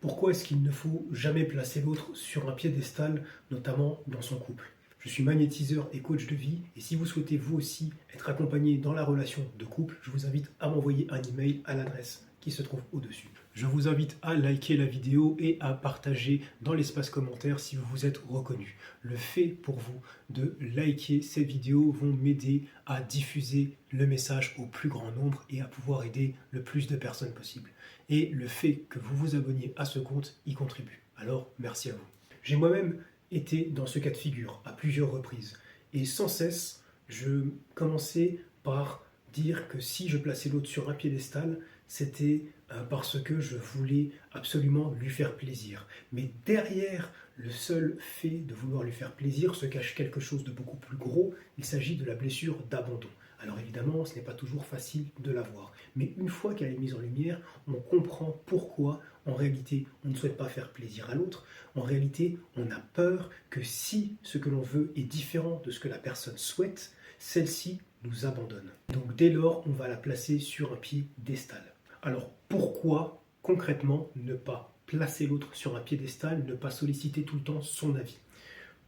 Pourquoi est-ce qu'il ne faut jamais placer l'autre sur un piédestal, notamment dans son couple? Je suis magnétiseur et coach de vie, et si vous souhaitez vous aussi être accompagné dans la relation de couple, je vous invite à m'envoyer un email à l'adresse qui se trouve au-dessus. Je vous invite à liker la vidéo et à partager dans l'espace commentaire si vous vous êtes reconnu. Le fait pour vous de liker ces vidéos vont m'aider à diffuser le message au plus grand nombre et à pouvoir aider le plus de personnes possible. Et le fait que vous vous abonniez à ce compte y contribue. Alors, merci à vous. J'ai moi-même été dans ce cas de figure à plusieurs reprises. Et sans cesse, je commençais par dire que si je plaçais l'autre sur un piédestal, c'était parce que je voulais absolument lui faire plaisir. Mais derrière le seul fait de vouloir lui faire plaisir se cache quelque chose de beaucoup plus gros. Il s'agit de la blessure d'abandon. Alors évidemment, ce n'est pas toujours facile de la voir. Mais une fois qu'elle est mise en lumière, on comprend pourquoi, en réalité, on ne souhaite pas faire plaisir à l'autre. En réalité, on a peur que si ce que l'on veut est différent de ce que la personne souhaite, celle-ci nous abandonne. Donc dès lors, on va la placer sur un piédestal. Alors pourquoi concrètement ne pas placer l'autre sur un piédestal, ne pas solliciter tout le temps son avis?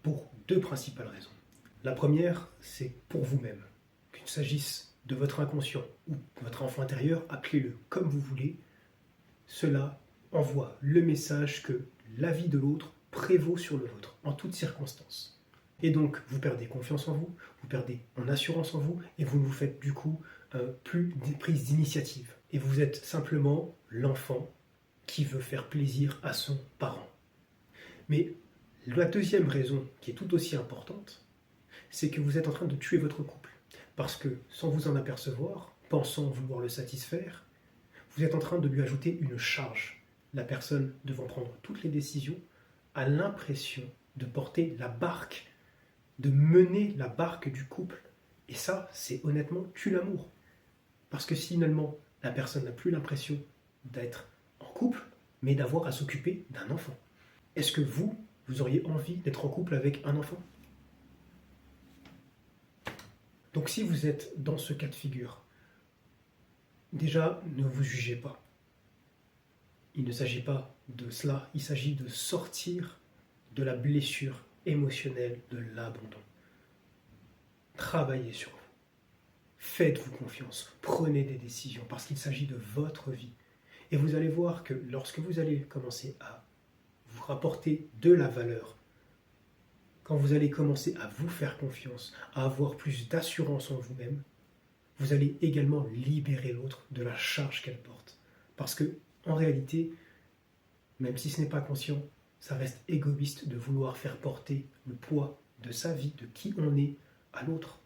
Pour deux principales raisons. La première, c'est pour vous-même. Qu'il s'agisse de votre inconscient ou de votre enfant intérieur, appelez-le comme vous voulez, cela envoie le message que l'avis de l'autre prévaut sur le vôtre, en toutes circonstances. Et donc, vous perdez confiance en vous, vous perdez en assurance en vous, et vous ne vous faites du coup plus des prises d'initiative. Et vous êtes simplement l'enfant qui veut faire plaisir à son parent. Mais la deuxième raison, qui est tout aussi importante, c'est que vous êtes en train de tuer votre couple. Parce que, sans vous en apercevoir, pensant vouloir le satisfaire, vous êtes en train de lui ajouter une charge. La personne devant prendre toutes les décisions a l'impression de porter la barque, de mener la barque du couple. Et ça, c'est honnêtement tue l'amour. Parce que finalement, la personne n'a plus l'impression d'être en couple, mais d'avoir à s'occuper d'un enfant. Est-ce que vous auriez envie d'être en couple avec un enfant? Donc si vous êtes dans ce cas de figure, déjà, ne vous jugez pas. Il ne s'agit pas de cela, il s'agit de sortir de la blessure émotionnelle de l'abandon. Travaillez sur vous. Faites-vous confiance. Prenez des décisions parce qu'il s'agit de votre vie. Et vous allez voir que lorsque vous allez commencer à vous rapporter de la valeur, quand vous allez commencer à vous faire confiance, à avoir plus d'assurance en vous-même, vous allez également libérer l'autre de la charge qu'elle porte. Parce que, en réalité, même si ce n'est pas conscient, ça reste égoïste de vouloir faire porter le poids de sa vie, de qui on est, à l'autre.